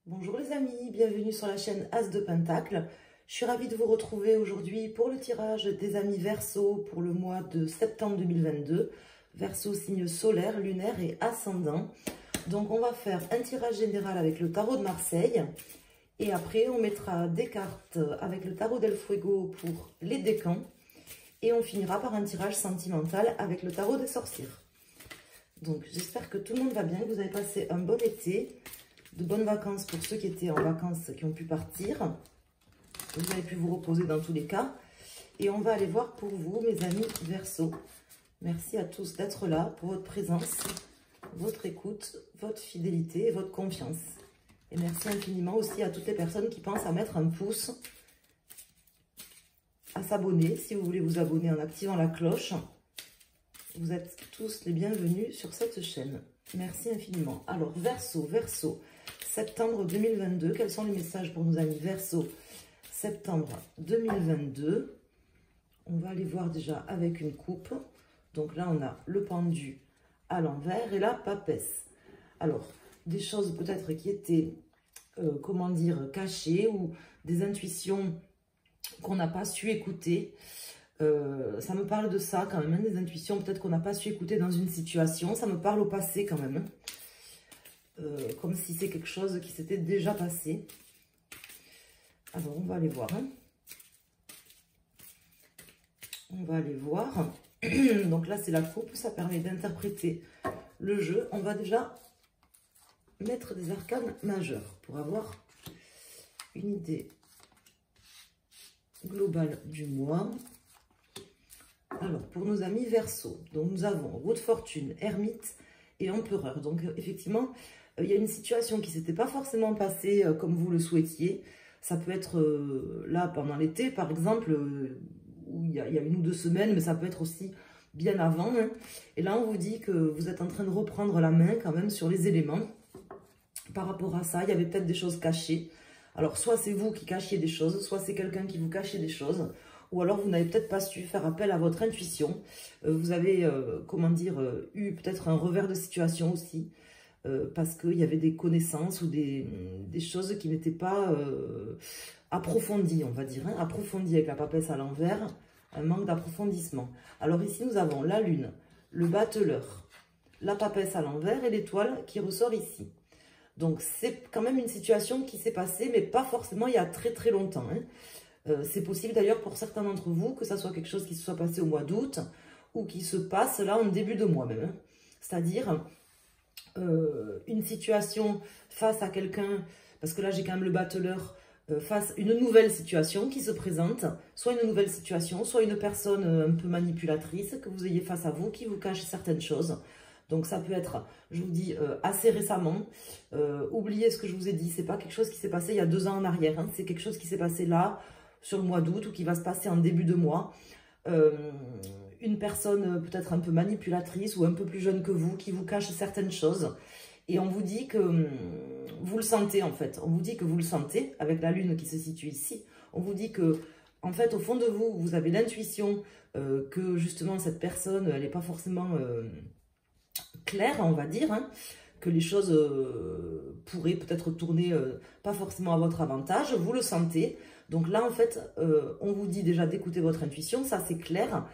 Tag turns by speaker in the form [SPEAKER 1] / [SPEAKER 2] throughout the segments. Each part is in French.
[SPEAKER 1] Bonjour les amis, bienvenue sur la chaîne As de Pentacle. Je suis ravie de vous retrouver aujourd'hui pour le tirage des amis Verseau pour le mois de septembre 2022. Verseau signe solaire, lunaire et ascendant. Donc on va faire un tirage général avec le tarot de Marseille. Et après on mettra des cartes avec le tarot del Fuego pour les décans. Et on finira par un tirage sentimental avec le tarot des sorcières. Donc j'espère que tout le monde va bien, que vous avez passé un bon été. De bonnes vacances pour ceux qui étaient en vacances, qui ont pu partir. Vous avez pu vous reposer dans tous les cas. Et on va aller voir pour vous, mes amis Verseau. Merci à tous d'être là, pour votre présence, votre écoute, votre fidélité et votre confiance. Et merci infiniment aussi à toutes les personnes qui pensent à mettre un pouce, à s'abonner, si vous voulez vous abonner en activant la cloche. Vous êtes tous les bienvenus sur cette chaîne. Merci infiniment. Alors, Verseau, septembre 2022. Quels sont les messages pour nos amis Verseau, septembre 2022? On va aller voir déjà avec une coupe. Donc là, on a le pendu à l'envers et la papesse. Alors, des choses peut-être qui étaient, comment dire, cachées ou des intuitions qu'on n'a pas su écouter. Ça me parle de ça quand même, hein, des intuitions peut-être qu'on n'a pas su écouter dans une situation. Ça me parle au passé quand même, hein, comme si c'est quelque chose qui s'était déjà passé. Alors on va aller voir, hein. On va aller voir. Donc là c'est la coupe, ça permet d'interpréter le jeu. On va déjà mettre des arcanes majeurs pour avoir une idée globale du mois. Alors, pour nos amis Verseau, donc nous avons roue de fortune, ermite et empereur. Donc, effectivement, il y a une situation qui ne s'était pas forcément passée comme vous le souhaitiez. Ça peut être là, pendant l'été, par exemple, où il y a 1 ou 2 semaines, mais ça peut être aussi bien avant, hein. Et là, on vous dit que vous êtes en train de reprendre la main quand même sur les éléments. Par rapport à ça, il y avait peut-être des choses cachées. Alors, soit c'est vous qui cachiez des choses, soit c'est quelqu'un qui vous cachait des choses. Ou alors, vous n'avez peut-être pas su faire appel à votre intuition. Vous avez, comment dire, eu peut-être un revers de situation aussi. Parce qu'il y avait des connaissances ou des choses qui n'étaient pas approfondies, on va dire. Hein, approfondies avec la papesse à l'envers. Un manque d'approfondissement. Alors ici, nous avons la lune, le bateleur, la papesse à l'envers et l'étoile qui ressort ici. Donc, c'est quand même une situation qui s'est passée, mais pas forcément il y a très très longtemps, hein. C'est possible d'ailleurs pour certains d'entre vous que ça soit quelque chose qui se soit passé au mois d'août ou qui se passe là en début de mois même, hein. C'est-à-dire une situation face à quelqu'un, parce que là j'ai quand même le bateleur, face à une nouvelle situation qui se présente, soit une nouvelle situation, soit une personne un peu manipulatrice que vous ayez face à vous qui vous cache certaines choses. Donc ça peut être, je vous dis, assez récemment. Oubliez ce que je vous ai dit, c'est pas quelque chose qui s'est passé il y a 2 ans en arrière, hein. C'est quelque chose qui s'est passé là, sur le mois d'août, ou qui va se passer en début de mois. Une personne peut-être un peu manipulatrice ou un peu plus jeune que vous, qui vous cache certaines choses. Et on vous dit que vous le sentez en fait. On vous dit que vous le sentez, avec la lune qui se situe ici. On vous dit que, en fait, au fond de vous, vous avez l'intuition que justement cette personne, elle n'est pas forcément claire, on va dire, hein, que les choses pourraient peut-être tourner pas forcément à votre avantage. Vous le sentez. Donc là, en fait, on vous dit déjà d'écouter votre intuition, ça c'est clair.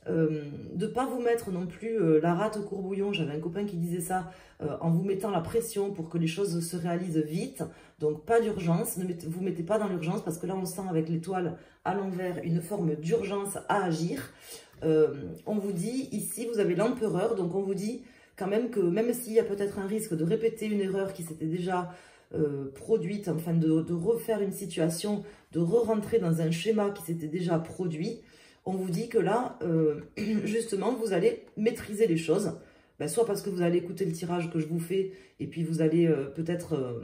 [SPEAKER 1] De ne pas vous mettre non plus la rate au courbouillon. J'avais un copain qui disait ça, en vous mettant la pression pour que les choses se réalisent vite. Donc pas d'urgence, ne vous mettez pas dans l'urgence, parce que là on sent avec l'étoile à l'envers une forme d'urgence à agir. On vous dit, ici vous avez l'empereur, donc on vous dit quand même que même s'il y a peut-être un risque de répéter une erreur qui s'était déjà produite, enfin de refaire une situation, de re-rentrer dans un schéma qui s'était déjà produit, on vous dit que là, justement, vous allez maîtriser les choses. Ben, soit parce que vous allez écouter le tirage que je vous fais, et puis vous allez peut-être,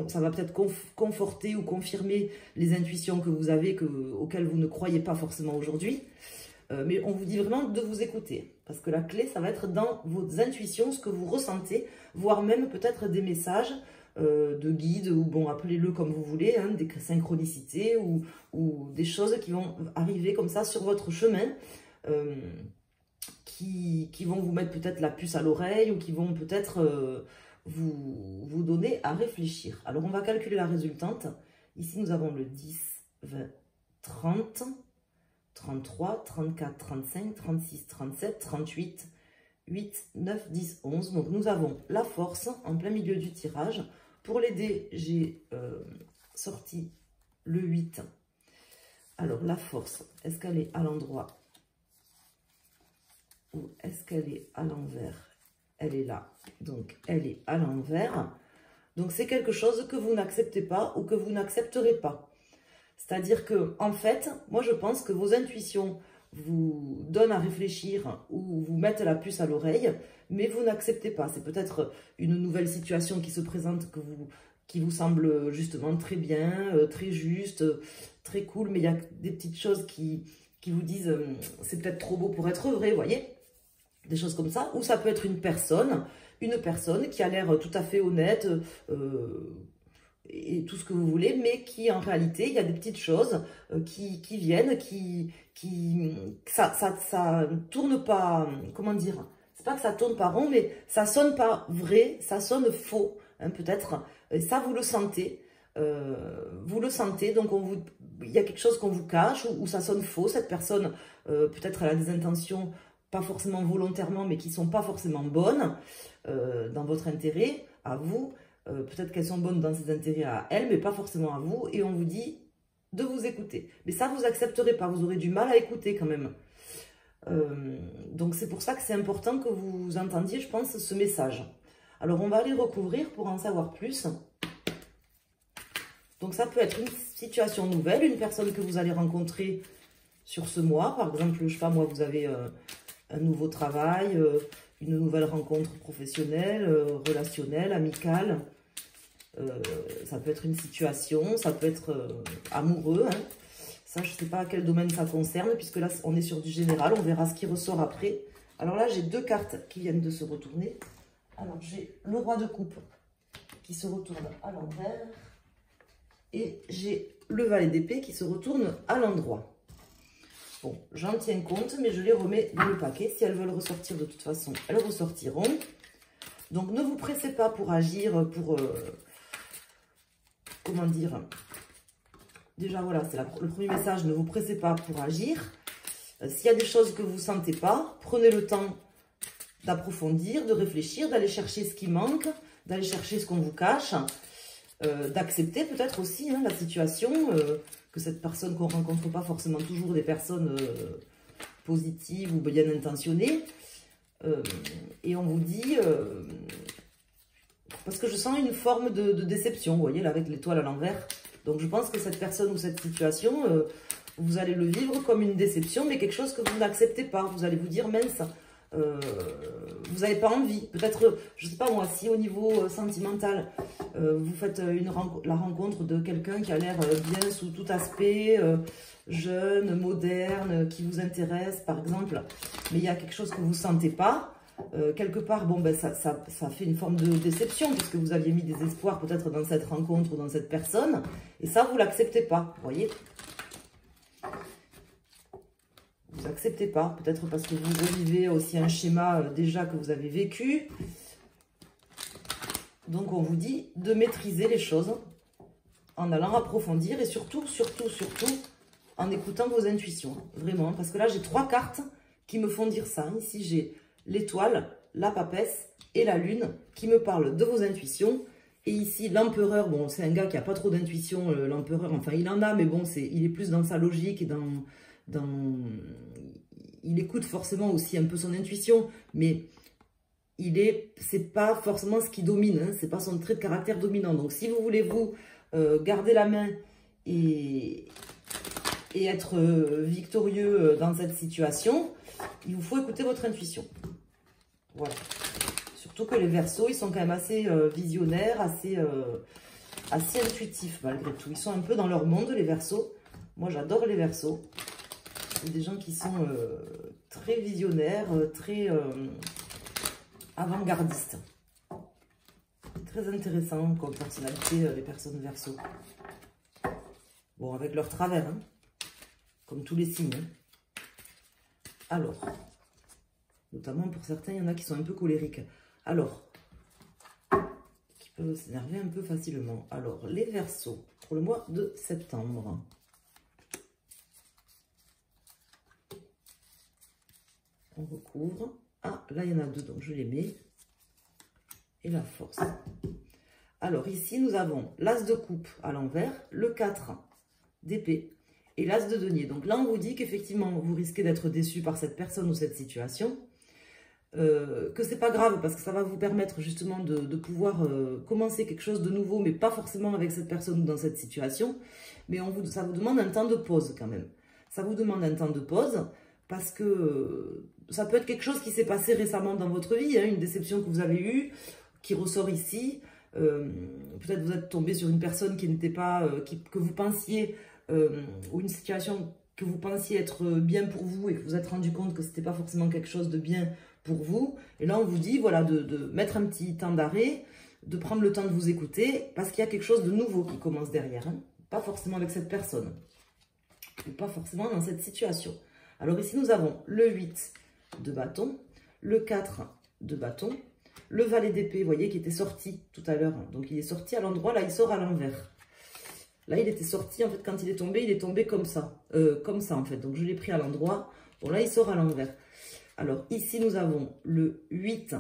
[SPEAKER 1] ça va peut-être conforter ou confirmer les intuitions que vous avez, auxquelles vous ne croyez pas forcément aujourd'hui. Mais on vous dit vraiment de vous écouter, parce que la clé, ça va être dans vos intuitions, ce que vous ressentez, voire même peut-être des messages de guide, ou bon, appelez-le comme vous voulez, hein, des synchronicités, ou des choses qui vont arriver comme ça sur votre chemin, qui vont vous mettre peut-être la puce à l'oreille, ou qui vont peut-être vous donner à réfléchir. Alors, on va calculer la résultante. Ici, nous avons le 10, 20, 30, 33, 34, 35, 36, 37, 38, 8, 9, 10, 11. Donc, nous avons la force en plein milieu du tirage. Pour l'aider, j'ai sorti le 8. Alors, la force, est-ce qu'elle est à l'endroit ou est-ce qu'elle est à l'envers? Elle est là. Donc, elle est à l'envers. Donc, c'est quelque chose que vous n'acceptez pas ou que vous n'accepterez pas. C'est-à-dire que, en fait, moi, je pense que vos intuitions vous donnent à réfléchir ou vous mettent la puce à l'oreille, mais vous n'acceptez pas. C'est peut-être une nouvelle situation qui se présente qui vous semble justement très bien, très juste, très cool, mais il y a des petites choses qui vous disent c'est peut-être trop beau pour être vrai, vous voyez? Des choses comme ça. Ou ça peut être une personne qui a l'air tout à fait honnête, et tout ce que vous voulez, mais qui en réalité, il y a des petites choses qui viennent, ça tourne pas, comment dire, c'est pas que ça tourne pas rond, mais ça sonne pas vrai, ça sonne faux, hein, peut-être, ça vous le sentez, donc il y a quelque chose qu'on vous cache, ou ça sonne faux, cette personne, peut-être elle a des intentions, pas forcément volontairement, mais qui sont pas forcément bonnes, dans votre intérêt, à vous. Peut-être qu'elles sont bonnes dans ses intérêts à elle, mais pas forcément à vous. Et on vous dit de vous écouter. Mais ça, vous accepterez pas. Vous aurez du mal à écouter quand même. Donc, c'est pour ça que c'est important que vous entendiez, je pense, ce message. Alors, on va aller recouvrir pour en savoir plus. Donc, ça peut être une situation nouvelle, une personne que vous allez rencontrer sur ce mois. Par exemple, je sais pas, moi, vous avez un nouveau travail, une nouvelle rencontre professionnelle, relationnelle, amicale. Ça peut être une situation, ça peut être amoureux. Hein. Ça, je ne sais pas à quel domaine ça concerne, puisque là, on est sur du général. On verra ce qui ressort après. Alors là, j'ai deux cartes qui viennent de se retourner. Alors, j'ai le roi de coupe qui se retourne à l'envers. Et j'ai le valet d'épée qui se retourne à l'endroit. Bon, j'en tiens compte, mais je les remets dans le paquet. Si elles veulent ressortir de toute façon, elles ressortiront. Donc, ne vous pressez pas pour agir, pour... comment dire? Déjà, voilà, c'est le premier message. Ne vous pressez pas pour agir. S'il y a des choses que vous ne sentez pas, prenez le temps d'approfondir, de réfléchir, d'aller chercher ce qui manque, d'aller chercher ce qu'on vous cache, d'accepter peut-être aussi hein, la situation... que cette personne qu'on ne rencontre pas forcément toujours des personnes positives ou bien intentionnées. Et on vous dit, parce que je sens une forme de déception, vous voyez, là avec l'étoile à l'envers. Donc je pense que cette personne ou cette situation, vous allez le vivre comme une déception, mais quelque chose que vous n'acceptez pas. Vous allez vous dire, mince, vous n'avez pas envie. Peut-être, je ne sais pas moi, si au niveau sentimental, vous faites la rencontre de quelqu'un qui a l'air bien sous tout aspect, jeune, moderne, qui vous intéresse par exemple, mais il y a quelque chose que vous ne sentez pas, quelque part, bon, ben, ça fait une forme de déception puisque vous aviez mis des espoirs peut-être dans cette rencontre ou dans cette personne, et ça, vous ne l'acceptez pas, vous voyez. Vous n'acceptez pas, peut-être parce que vous revivez aussi un schéma déjà que vous avez vécu. Donc, on vous dit de maîtriser les choses en allant approfondir et surtout, en écoutant vos intuitions. Vraiment, parce que là, j'ai trois cartes qui me font dire ça. Ici, j'ai l'étoile, la papesse et la lune qui me parlent de vos intuitions. Et ici, l'empereur, bon, c'est un gars qui n'a pas trop d'intuition, l'empereur, enfin, il en a, mais bon, il est plus dans sa logique et il écoute forcément aussi un peu son intuition, mais c'est pas forcément ce qui domine, hein, c'est pas son trait de caractère dominant. Donc si vous voulez vous garder la main et être victorieux dans cette situation, il vous faut écouter votre intuition. Voilà. Surtout que les Verseaux, ils sont quand même assez visionnaires, assez intuitifs malgré tout. Ils sont un peu dans leur monde, les Verseaux. Moi, j'adore les Verseaux. C'est des gens qui sont très visionnaires, très avant-gardistes. Très intéressant comme personnalité, les personnes Verseaux. Bon, avec leur travers, hein, comme tous les signes. Hein. Alors, notamment pour certains, il y en a qui sont un peu colériques. Alors, peuvent s'énerver un peu facilement. Alors, les Verseaux, pour le mois de septembre. On recouvre. Ah, là, il y en a deux, donc je les mets. Et la force. Alors, ici, nous avons l'as de coupe à l'envers, le 4 d'épée et l'as de denier. Donc là, on vous dit qu'effectivement, vous risquez d'être déçu par cette personne ou cette situation. Que c'est pas grave parce que ça va vous permettre justement de pouvoir commencer quelque chose de nouveau, mais pas forcément avec cette personne ou dans cette situation. Mais ça vous demande un temps de pause quand même. Ça vous demande un temps de pause parce que ça peut être quelque chose qui s'est passé récemment dans votre vie, hein, une déception que vous avez eue, qui ressort ici. Peut-être vous êtes tombé sur une personne qui n'était pas, que vous pensiez, ou une situation que vous pensiez être bien pour vous et que vous vous êtes rendu compte que ce n'était pas forcément quelque chose de bien pour vous. Et là, on vous dit voilà, de mettre un petit temps d'arrêt, de prendre le temps de vous écouter, parce qu'il y a quelque chose de nouveau qui commence derrière. Hein. Pas forcément avec cette personne, ou pas forcément dans cette situation. Alors ici, nous avons le 8 de bâton, le 4 de bâton, le valet d'épée, vous voyez, qui était sorti tout à l'heure. Donc, il est sorti à l'endroit, là, il sort à l'envers. Là, il était sorti, en fait, quand il est tombé comme ça. En fait. Donc, je l'ai pris à l'endroit. Bon, là, il sort à l'envers. Alors, ici, nous avons le 8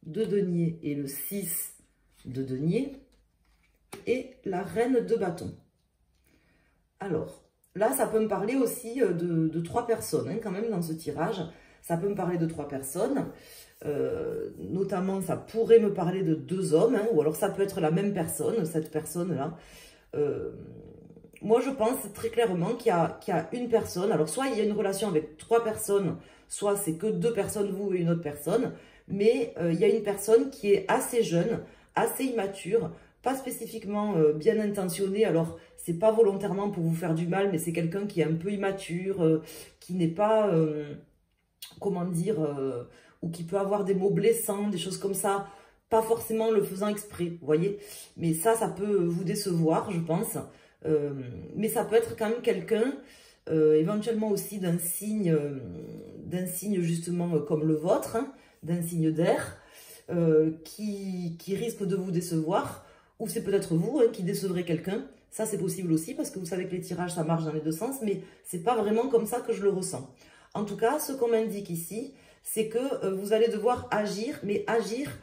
[SPEAKER 1] de denier et le 6 de denier. Et la reine de bâton. Alors, là, ça peut me parler aussi de 3 personnes, hein, quand même, dans ce tirage. Ça peut me parler de 3 personnes. Notamment, ça pourrait me parler de 2 hommes. Hein, ou alors, ça peut être la même personne, cette personne-là. Moi, je pense très clairement qu'il y a une personne. Alors, soit il y a une relation avec 3 personnes, soit c'est que 2 personnes, vous et une autre personne. Mais il y a une personne qui est assez jeune, assez immature, pas spécifiquement bien intentionnée. Alors, c'est pas volontairement pour vous faire du mal, mais c'est quelqu'un qui est un peu immature, qui n'est pas, comment dire, ou qui peut avoir des mots blessants, des choses comme ça. Pas forcément le faisant exprès, vous voyez. Mais ça peut vous décevoir, je pense. Mais ça peut être quand même quelqu'un, éventuellement aussi d'un signe justement comme le vôtre, hein, d'un signe d'air, qui risque de vous décevoir. Ou c'est peut-être vous qui décevrez quelqu'un. Ça, c'est possible aussi, parce que vous savez que les tirages, ça marche dans les 2 sens. Mais c'est pas vraiment comme ça que je le ressens. En tout cas, ce qu'on m'indique ici, c'est que vous allez devoir agir, mais agir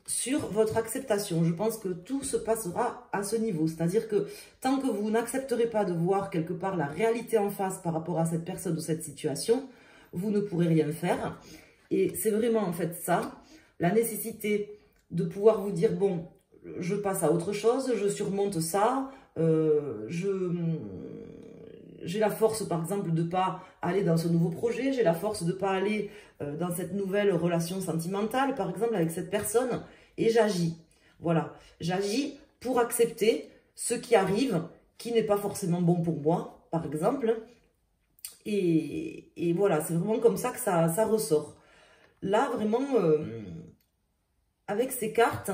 [SPEAKER 1] sur votre acceptation. Je pense que tout se passera à ce niveau. C'est-à-dire que tant que vous n'accepterez pas de voir quelque part la réalité en face par rapport à cette personne ou cette situation, vous ne pourrez rien faire. Et c'est vraiment en fait ça, la nécessité de pouvoir vous dire, bon, je passe à autre chose, je surmonte ça, j'ai la force, par exemple, de ne pas aller dans ce nouveau projet. J'ai la force de ne pas aller dans cette nouvelle relation sentimentale, par exemple, avec cette personne. Et j'agis. Voilà. J'agis pour accepter ce qui arrive, qui n'est pas forcément bon pour moi, par exemple. Et voilà, c'est vraiment comme ça que ça ressort. Là, vraiment, avec ces cartes,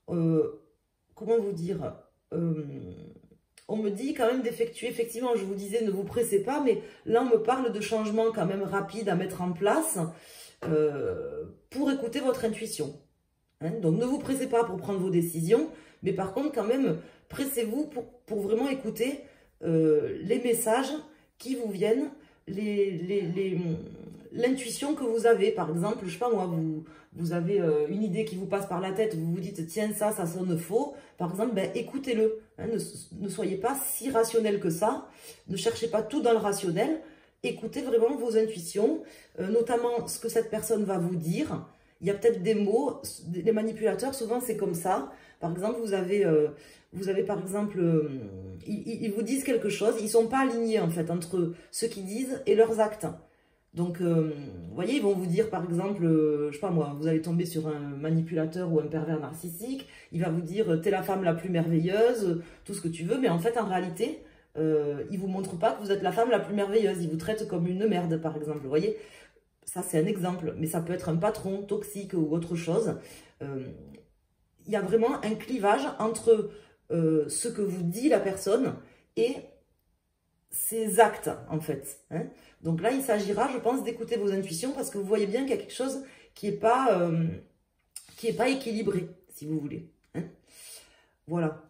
[SPEAKER 1] comment vous dire on me dit quand même d'effectuer, effectivement, je vous disais, ne vous pressez pas, mais là, on me parle de changements quand même rapides à mettre en place pour écouter votre intuition. Hein, donc, ne vous pressez pas pour prendre vos décisions, mais par contre, quand même, pressez-vous pour vraiment écouter les messages qui vous viennent, l'intuition que vous avez. Par exemple, je sais pas moi, vous avez une idée qui vous passe par la tête, vous vous dites, tiens, ça sonne faux. Par exemple, ben, écoutez-le. Hein, ne soyez pas si rationnel que ça. Ne cherchez pas tout dans le rationnel. Écoutez vraiment vos intuitions, notamment ce que cette personne va vous dire. Il y a peut-être des mots, les manipulateurs, souvent c'est comme ça. Par exemple, vous avez par exemple, ils vous disent quelque chose, ils ne sont pas alignés en fait entre ce qu'ils disent et leurs actes. Donc, vous voyez, ils vont vous dire par exemple, je sais pas moi, vous allez tomber sur un manipulateur ou un pervers narcissique, il va vous dire, t'es la femme la plus merveilleuse, tout ce que tu veux, mais en fait, en réalité, il ne vous montre pas que vous êtes la femme la plus merveilleuse, il vous traite comme une merde par exemple, vous voyez. Ça, c'est un exemple, mais ça peut être un patron toxique ou autre chose. Il y a vraiment un clivage entre ce que vous dit la personne et ses actes, en fait. Hein. Donc là, il s'agira, je pense, d'écouter vos intuitions parce que vous voyez bien qu'il y a quelque chose qui n'est pas équilibré, si vous voulez. Hein. Voilà.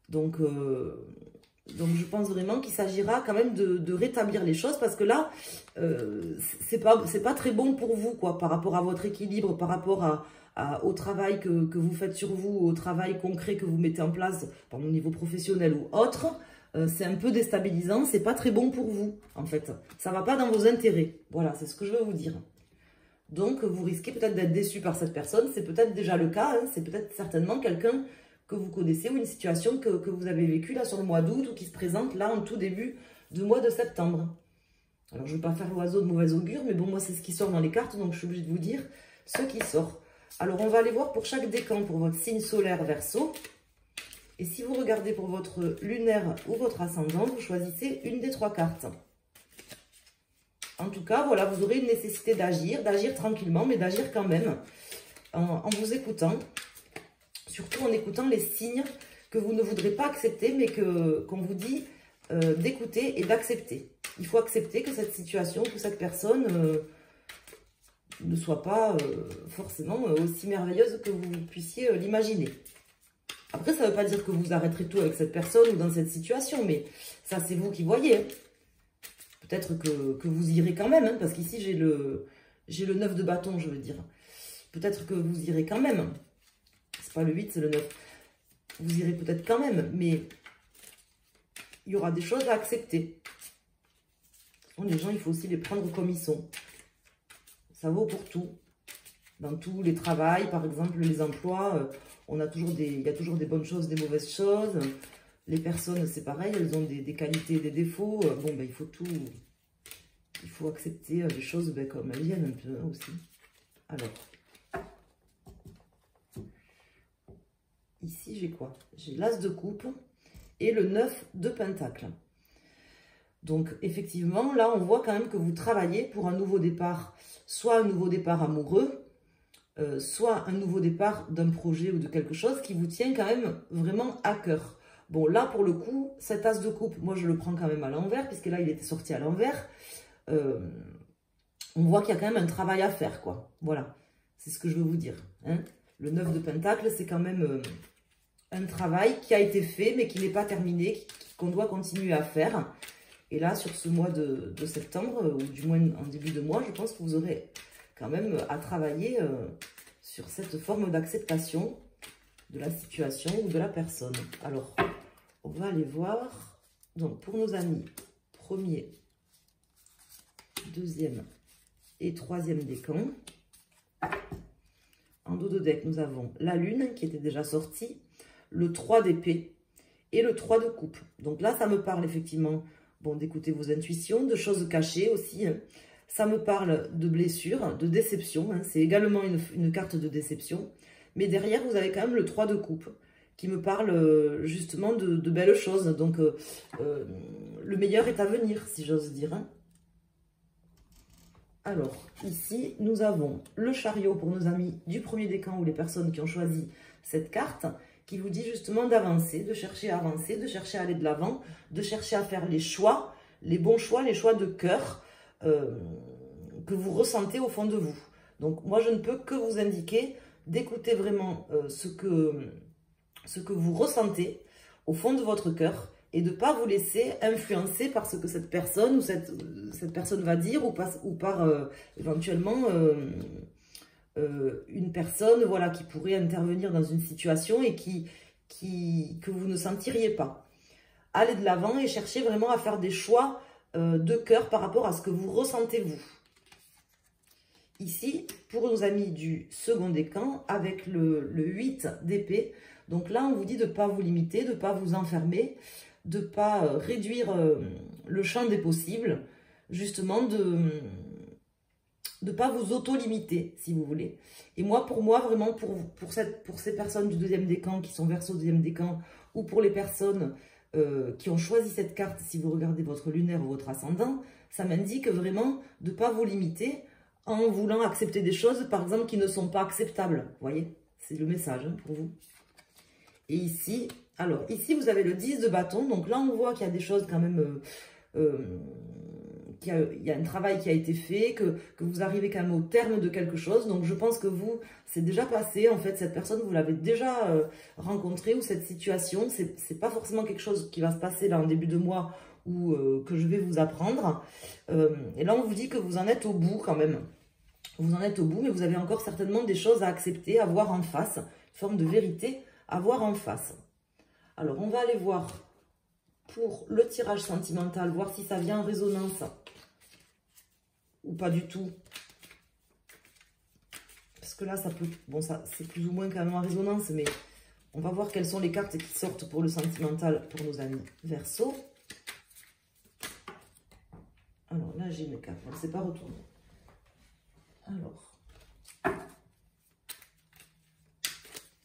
[SPEAKER 1] Donc je pense vraiment qu'il s'agira quand même de rétablir les choses parce que là, c'est pas très bon pour vous, quoi, par rapport à votre équilibre, par rapport au travail que vous faites sur vous, au travail concret que vous mettez en place au niveau professionnel ou autre. C'est un peu déstabilisant, c'est pas très bon pour vous, en fait. Ça va pas dans vos intérêts. Voilà, c'est ce que je veux vous dire. Donc, vous risquez peut-être d'être déçu par cette personne. C'est peut-être déjà le cas, hein. C'est peut-être certainement quelqu'un que vous connaissez ou une situation que vous avez vécue là sur le mois d'août ou qui se présente là en tout début du mois de septembre. Alors, je ne vais pas faire l'oiseau de mauvais augure, mais bon, moi, c'est ce qui sort dans les cartes, donc je suis obligée de vous dire ce qui sort. Alors, on va aller voir pour chaque décan, pour votre signe solaire Verseau. Et si vous regardez pour votre lunaire ou votre ascendant, vous choisissez une des 3 cartes. En tout cas, voilà, vous aurez une nécessité d'agir tranquillement, mais d'agir quand même, en vous écoutant. Surtout en écoutant les signes que vous ne voudrez pas accepter, mais qu'on vous dit d'écouter et d'accepter. Il faut accepter que cette situation, que cette personne ne soit pas forcément aussi merveilleuse que vous puissiez l'imaginer. Après, ça ne veut pas dire que vous arrêterez tout avec cette personne ou dans cette situation, mais ça, c'est vous qui voyez. Hein. Peut-être que vous irez quand même, hein, parce qu'ici, j'ai le 9 de bâton, je veux dire. Peut-être que vous irez quand même. C'est pas le 8, c'est le 9. Vous irez peut-être quand même, mais il y aura des choses à accepter. Les gens, il faut aussi les prendre comme ils sont. Ça vaut pour tout. Dans tous les travails, par exemple, les emplois, il y a toujours des bonnes choses, des mauvaises choses. Les personnes, c'est pareil, elles ont des qualités et des défauts. Bon, ben, il faut accepter les choses comme elles viennent un peu aussi. Alors, ici, j'ai quoi? J'ai l'As de coupe et le 9 de pentacle. Donc, effectivement, là, on voit quand même que vous travaillez pour un nouveau départ, soit un nouveau départ amoureux, soit un nouveau départ d'un projet ou de quelque chose qui vous tient quand même vraiment à cœur. Bon, là, pour le coup, cet As de coupe, moi, je le prends quand même à l'envers, puisque là, il était sorti à l'envers. On voit qu'il y a quand même un travail à faire, quoi. Voilà, c'est ce que je veux vous dire. Hein. Le 9 de pentacle, c'est quand même un travail qui a été fait, mais qui n'est pas terminé, qu'on doit continuer à faire. Et là, sur ce mois de septembre, ou du moins en début de mois, je pense que vous aurez quand même à travailler sur cette forme d'acceptation de la situation ou de la personne. Alors, on va aller voir. Donc, pour nos amis, premier, deuxième et troisième décan. En dos de deck, nous avons la lune qui était déjà sortie, le 3 d'épée et le 3 de coupe. Donc là, ça me parle effectivement d'écouter vos intuitions, de choses cachées aussi. Hein. Ça me parle de blessures, de déception. Hein. C'est également une carte de déception. Mais derrière, vous avez quand même le 3 de coupe qui me parle justement de belles choses. Donc, le meilleur est à venir, si j'ose dire. Hein. Alors, ici, nous avons le chariot pour nos amis du premier décan ou les personnes qui ont choisi cette carte qui vous dit justement d'avancer, de chercher à avancer, de chercher à aller de l'avant, de chercher à faire les choix, les bons choix, les choix de cœur que vous ressentez au fond de vous. Donc, moi, je ne peux que vous indiquer d'écouter vraiment ce que vous ressentez au fond de votre cœur et de ne pas vous laisser influencer par ce que cette personne ou cette personne va dire ou par éventuellement une personne voilà, qui pourrait intervenir dans une situation et que vous ne sentiriez pas. Allez de l'avant et cherchez vraiment à faire des choix de cœur par rapport à ce que vous ressentez vous. Ici, pour nos amis du second décan, avec le 8 d'épée, donc là, on vous dit de ne pas vous limiter, de ne pas vous enfermer, de ne pas réduire le champ des possibles, justement de ne pas vous auto-limiter, si vous voulez. Et moi, pour moi, vraiment, pour ces personnes du deuxième décan, qui sont Verseau deuxième décan, ou pour les personnes qui ont choisi cette carte, si vous regardez votre lunaire ou votre ascendant, ça m'indique vraiment de ne pas vous limiter en voulant accepter des choses, par exemple, qui ne sont pas acceptables. Vous voyez, c'est le message hein, pour vous. Et ici, alors, ici, vous avez le 10 de bâton. Donc là, on voit qu'il y a des choses quand même il y a un travail qui a été fait, que vous arrivez quand même au terme de quelque chose. Donc je pense que vous, c'est déjà passé. En fait, cette personne, vous l'avez déjà rencontrée, ou cette situation, c'est pas forcément quelque chose qui va se passer là en début de mois, ou que je vais vous apprendre. Et là, on vous dit que vous en êtes au bout quand même. Vous en êtes au bout, mais vous avez encore certainement des choses à accepter, à voir en face. Une forme de vérité à voir en face. Alors, on va aller voir pour le tirage sentimental, voir si ça vient en résonance ou pas du tout. Parce que là, ça peut... Bon, ça c'est plus ou moins quand même en résonance, mais on va voir quelles sont les cartes qui sortent pour le sentimental pour nos amis Verseau. Alors là, j'ai mes cartes. On ne s'est pas retourné.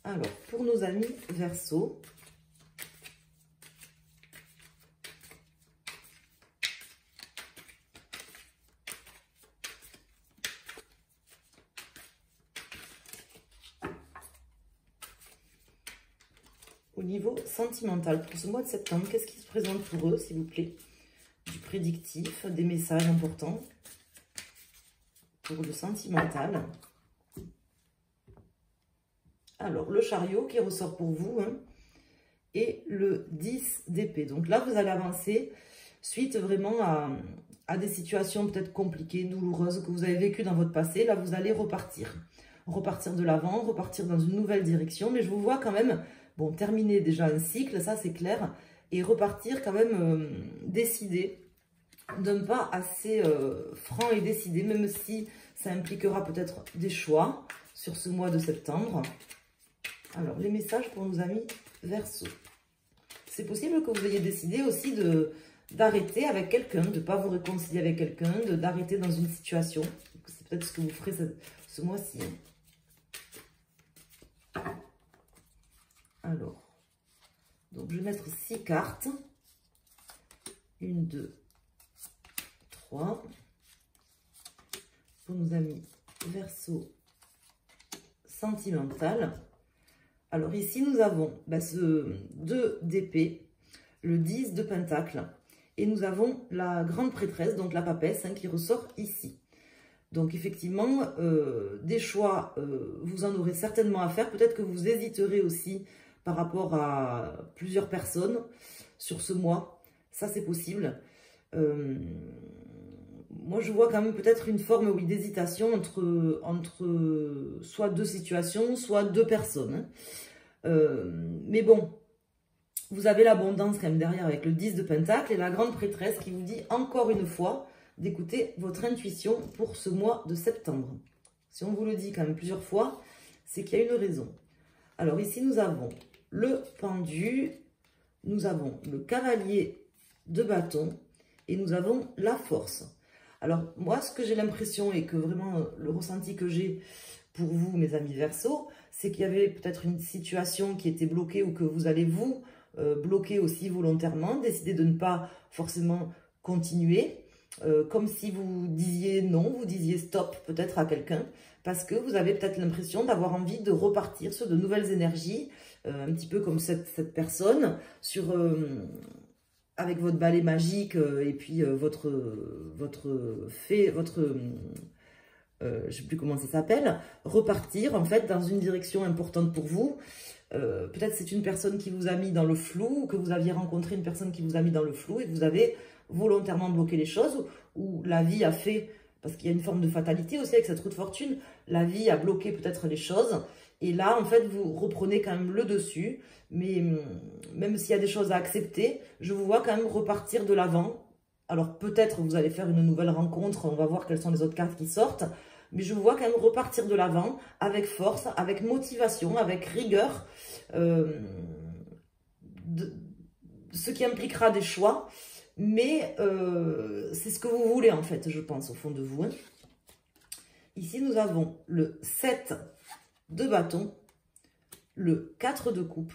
[SPEAKER 1] Alors, pour nos amis Verseau, au niveau sentimental, pour ce mois de septembre, qu'est-ce qui se présente pour eux, s'il vous plaît? Du prédictif, des messages importants pour le sentimental. Alors, le chariot qui ressort pour vous, hein, et le 10 d'épée. Donc là, vous allez avancer suite vraiment à des situations peut-être compliquées, douloureuses que vous avez vécues dans votre passé. Là, vous allez repartir. Repartir de l'avant, repartir dans une nouvelle direction. Mais je vous vois quand même, bon, terminer déjà un cycle, ça c'est clair, et repartir quand même décidé, d'un pas assez franc et décidé, même si ça impliquera peut-être des choix sur ce mois de septembre. Alors, les messages pour nos amis Verseau. C'est possible que vous ayez décidé aussi d'arrêter avec quelqu'un, de ne pas vous réconcilier avec quelqu'un, d'arrêter dans une situation. C'est peut-être ce que vous ferez ce mois-ci. Alors, donc je vais mettre 6 cartes. 1, 2, 3. Pour nos amis Verseau sentimental. Alors ici, nous avons ce 2 d'épée, le 10 de pentacle, et nous avons la grande prêtresse, donc la papesse, hein, qui ressort ici. Donc effectivement, des choix, vous en aurez certainement à faire. Peut-être que vous hésiterez aussi par rapport à plusieurs personnes sur ce mois. Ça, c'est possible. Moi, je vois quand même peut-être une forme, oui, d'hésitation entre soit deux situations, soit deux personnes. Mais bon, vous avez l'abondance quand même derrière avec le 10 de pentacle et la grande prêtresse qui vous dit encore une fois d'écouter votre intuition pour ce mois de septembre. Si on vous le dit quand même plusieurs fois, c'est qu'il y a une raison. Alors ici, nous avons le pendu, nous avons le cavalier de bâton et nous avons la force. Alors moi, ce que j'ai l'impression et que vraiment le ressenti que j'ai pour vous, mes amis Verseau, c'est qu'il y avait peut-être une situation qui était bloquée ou que vous allez vous bloquer aussi volontairement, décider de ne pas forcément continuer, comme si vous disiez non, vous disiez stop peut-être à quelqu'un, parce que vous avez peut-être l'impression d'avoir envie de repartir sur de nouvelles énergies, un petit peu comme cette personne, avec votre balai magique et puis votre je sais plus comment ça s'appelle, repartir en fait dans une direction importante pour vous. Peut-être c'est une personne qui vous a mis dans le flou, ou que vous aviez rencontré une personne qui vous a mis dans le flou et que vous avez volontairement bloqué les choses, ou la vie a fait, parce qu'il y a une forme de fatalité aussi avec cette roue de fortune, la vie a bloqué peut-être les choses, et là en fait vous reprenez quand même le dessus, mais même s'il y a des choses à accepter, je vous vois quand même repartir de l'avant. Alors peut-être vous allez faire une nouvelle rencontre, on va voir quelles sont les autres cartes qui sortent, mais je vous vois quand même repartir de l'avant avec force, avec motivation, avec rigueur, ce qui impliquera des choix, mais c'est ce que vous voulez en fait, je pense, au fond de vous. Hein. Ici, nous avons le 7 de bâton, le 4 de coupe,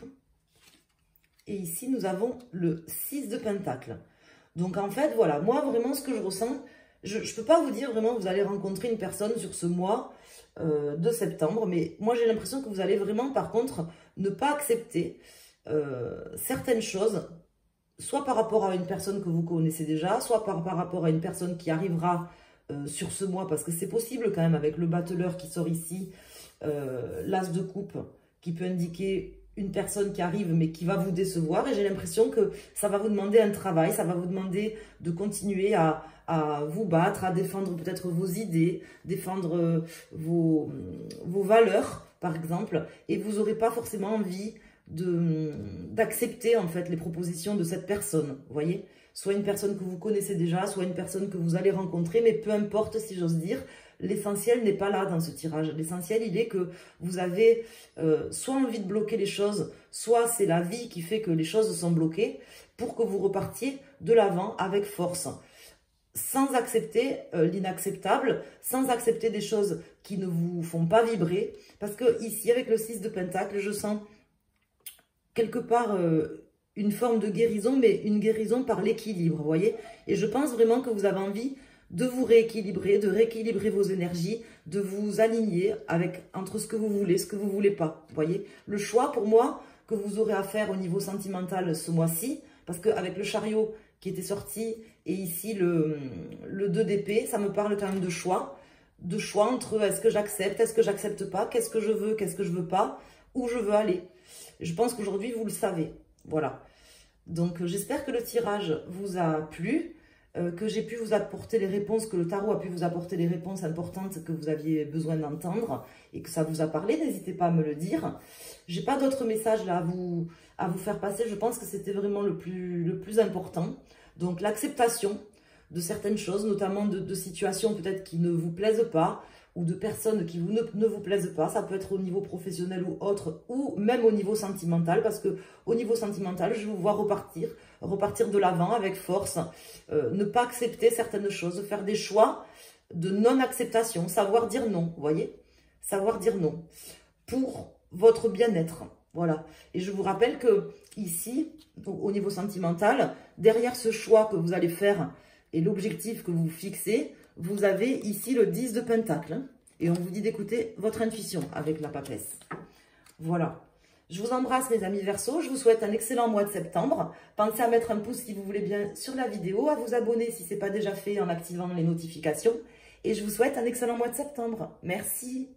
[SPEAKER 1] et ici, nous avons le 6 de pentacle. Donc en fait, voilà, moi vraiment ce que je ressens, je ne peux pas vous dire vraiment vous allez rencontrer une personne sur ce mois de septembre, mais moi j'ai l'impression que vous allez vraiment par contre ne pas accepter certaines choses soit par rapport à une personne que vous connaissez déjà, soit par rapport à une personne qui arrivera sur ce mois, parce que c'est possible quand même avec le battleur qui sort ici, l'as de coupe, qui peut indiquer une personne qui arrive mais qui va vous décevoir, et j'ai l'impression que ça va vous demander un travail, ça va vous demander de continuer à vous battre, à défendre peut-être vos idées, défendre vos valeurs par exemple, et vous n'aurez pas forcément envie d'accepter en fait les propositions de cette personne, vous voyez, soit une personne que vous connaissez déjà, soit une personne que vous allez rencontrer, mais peu importe, si j'ose dire, l'essentiel n'est pas là dans ce tirage. L'essentiel, il est que vous avez soit envie de bloquer les choses, soit c'est la vie qui fait que les choses sont bloquées, pour que vous repartiez de l'avant avec force, sans accepter l'inacceptable, sans accepter des choses qui ne vous font pas vibrer, parce que ici, avec le 6 de Pentacle, je sens quelque part une forme de guérison, mais une guérison par l'équilibre, vous voyez. Et je pense vraiment que vous avez envie de vous rééquilibrer, de rééquilibrer vos énergies, de vous aligner entre ce que vous voulez, ce que vous ne voulez pas, vous voyez. Le choix, pour moi, que vous aurez à faire au niveau sentimental ce mois-ci, parce qu'avec le chariot qui était sorti, et ici le 2 d'épée, ça me parle quand même de choix entre est-ce que j'accepte pas, qu'est-ce que je veux pas, où je veux aller. Je pense qu'aujourd'hui, vous le savez. Voilà. Donc, j'espère que le tirage vous a plu, que j'ai pu vous apporter les réponses, que le tarot a pu vous apporter les réponses importantes que vous aviez besoin d'entendre et que ça vous a parlé. N'hésitez pas à me le dire. Je n'ai pas d'autres messages là à vous faire passer. Je pense que c'était vraiment le plus important. Donc, l'acceptation de certaines choses, notamment de situations peut-être qui ne vous plaisent pas, ou de personnes qui ne vous plaisent pas. Ça peut être au niveau professionnel ou autre, ou même au niveau sentimental, parce que au niveau sentimental, je vous vois repartir de l'avant avec force, ne pas accepter certaines choses, faire des choix de non-acceptation, savoir dire non, vous voyez, savoir dire non, pour votre bien-être, voilà. Et je vous rappelle que ici, donc, au niveau sentimental, derrière ce choix que vous allez faire et l'objectif que vous fixez, vous avez ici le 10 de Pentacle. Hein, et on vous dit d'écouter votre intuition avec la papesse. Voilà. Je vous embrasse mes amis Verseau. Je vous souhaite un excellent mois de septembre. Pensez à mettre un pouce si vous voulez bien sur la vidéo, à vous abonner si ce n'est pas déjà fait en activant les notifications. Et je vous souhaite un excellent mois de septembre. Merci.